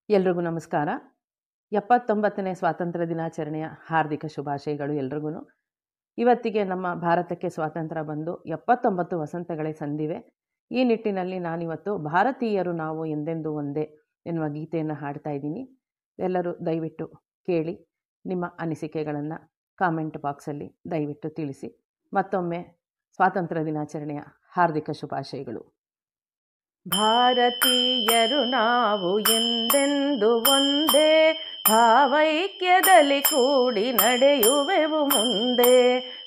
ಎಲ್ರಿಗೂ ನಮಸ್ಕಾರ. 79ನೇ ಸ್ವಾತಂತ್ರ್ಯ ದಿನಾಚರಣೆಯ ಹಾರ್ದಿಕ ಶುಭಾಶಯಗಳು ಎಲ್ರಿಗೂ. ಇವತ್ತಿಗೆ ನಮ್ಮ ಭಾರತಕ್ಕೆ ಸ್ವಾತಂತ್ರ್ಯ ಬಂದು 79 ವಸಂತಗಳೇ ಸಂದಿವೆ. ಈ ನಿಟ್ಟಿನಲ್ಲಿ ನಾನಿವತ್ತು ಭಾರತೀಯರು ನಾವು ಎಂದೆಂದೂ ಒಂದೇ ಎನ್ನುವ ಗೀತೆಯನ್ನು ಹಾಡ್ತಾ ಇದ್ದೀನಿ. ಎಲ್ಲರೂ ದಯವಿಟ್ಟು ಕೇಳಿ, ನಿಮ್ಮ ಅನಿಸಿಕೆಗಳನ್ನು ಕಾಮೆಂಟ್ ಬಾಕ್ಸಲ್ಲಿ ದಯವಿಟ್ಟು ತಿಳಿಸಿ. ಮತ್ತೊಮ್ಮೆ ಸ್ವಾತಂತ್ರ್ಯ ದಿನಾಚರಣೆಯ ಹಾರ್ದಿಕ ಶುಭಾಶಯಗಳು. ಭಾರತೀಯರು ನಾವು ಎಂದೆಂದು ಒಂದೇ, ಭಾವೈಕ್ಯದಲ್ಲಿ ಕೂಡಿ ನಡೆಯುವೆವು ಮುಂದೆ.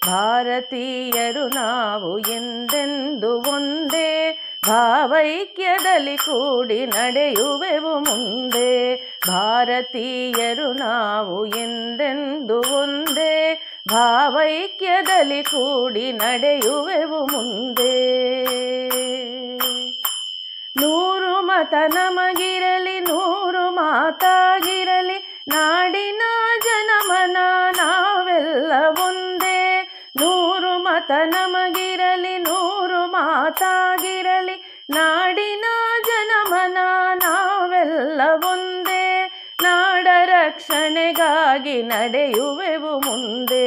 ಭಾರತೀಯರು ನಾವು ಎಂದೆಂದು ಒಂದೇ, ಭಾವೈಕ್ಯದಲ್ಲಿ ಕೂಡಿ ನಡೆಯುವೆವು ಮುಂದೆ. ಭಾರತೀಯರು ನಾವು ಎಂದೆಂದು ಒಂದೇ, ಭಾವೈಕ್ಯದಲ್ಲಿ ಕೂಡಿ ನಡೆಯುವೆವು ಮುಂದೆ. 100 ಮತ ನಮಗಿರಲಿ, 100 ಮಾತಾಗಿರಲಿ, ನಾಡಿನ ಜನಮನ ನಾವೆಲ್ಲ ಒಂದೇ. 100 ಮತ ನಮಗಿರಲಿ, 100 ಮಾತಾಗಿರಲಿ, ನಾಡಿನ ಜನಮನ ನಾವೆಲ್ಲ ಒಂದೇ. ನಾಡ ರಕ್ಷಣೆಗಾಗಿ ನಡೆಯುವೆವು ಮುಂದೆ,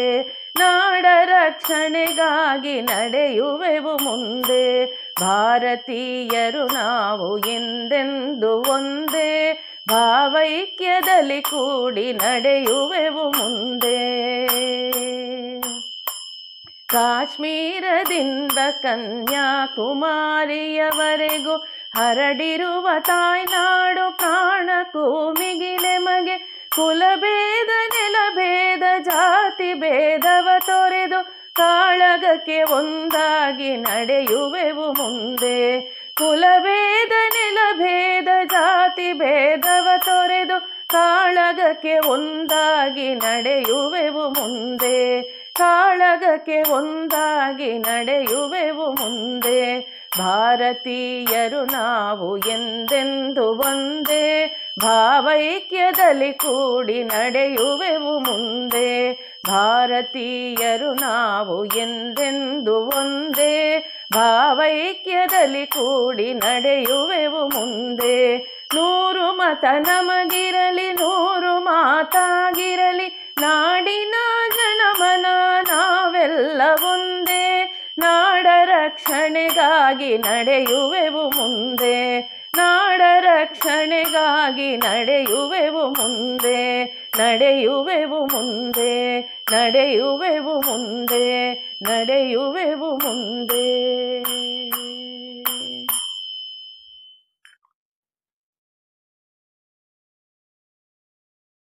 ನಾಡ ರಕ್ಷಣೆಗಾಗಿ ನಡೆಯುವೆವು ಮುಂದೆ. ಭಾರತೀಯರು ನಾವು ಎಂದೆಂದು ಒಂದೇ, ಭಾವೈಕ್ಯದಲ್ಲಿ ಕೂಡಿ ನಡೆಯುವೆವು ಮುಂದೆ. ಕಾಶ್ಮೀರದಿಂದ ಕನ್ಯಾಕುಮಾರಿಯವರೆಗೂ ಹರಡಿರುವ ತಾಯ್ನಾಡು ಪ್ರಾಣಕ್ಕೂ ಮಿಗಿಲೆ ಮಗೆ. ಕುಲಭೇದ ನೆಲಭೇದ ಜಾತಿ ಭೇದವ ತೊರೆದು ಕಾಳಗಕ್ಕೆ ಒಂದಾಗಿ ನಡೆಯುವೆವು ಮುಂದೆ. ಕುಲಭೇದ ನೆಲಭೇದ ಜಾತಿ ಭೇದವ ತೊರೆದು ಕಾಳಗಕ್ಕೆ ಒಂದಾಗಿ ನಡೆಯುವೆವು ಮುಂದೆ. ಕಾಳಗಕ್ಕೆ ಒಂದಾಗಿ ನಡೆಯುವೆವು ಮುಂದೆ. ಭಾರತೀಯರು ನಾವು ಎಂದೆಂದು ಒಂದೇ, ಭಾವೈಕ್ಯದಲ್ಲಿ ಕೂಡಿ ನಡೆಯುವೆವು ಮುಂದೆ. ಭಾರತೀಯರು ನಾವು ಎಂದೆಂದು ಒಂದೇ, ಭಾವೈಕ್ಯದಲ್ಲಿ ಕೂಡಿ ನಡೆಯುವೆವು ಮುಂದೆ. 100 ಮತ ನಮಗಿರಲಿ, 100 ಮಾತಾಗಿರಲಿ, ನಾಡಿನ ಜನಮನ ನಾವೆಲ್ಲ ಒಂದೇ. ನಾಡ ರಕ್ಷಣೆಗಾಗಿ ನಡೆಯುವೆವು ಮುಂದೆ, ನಾಡ ರಕ್ಷಣೆಗಾಗಿ ನಡೆಯುವೆವು ಮುಂದೆ. ನಡೆಯುವೆವು ಮುಂದೆ, ನಡೆಯುವೆವು ಮುಂದೆ, ನಡೆಯುವೆವು ಮುಂದೆ.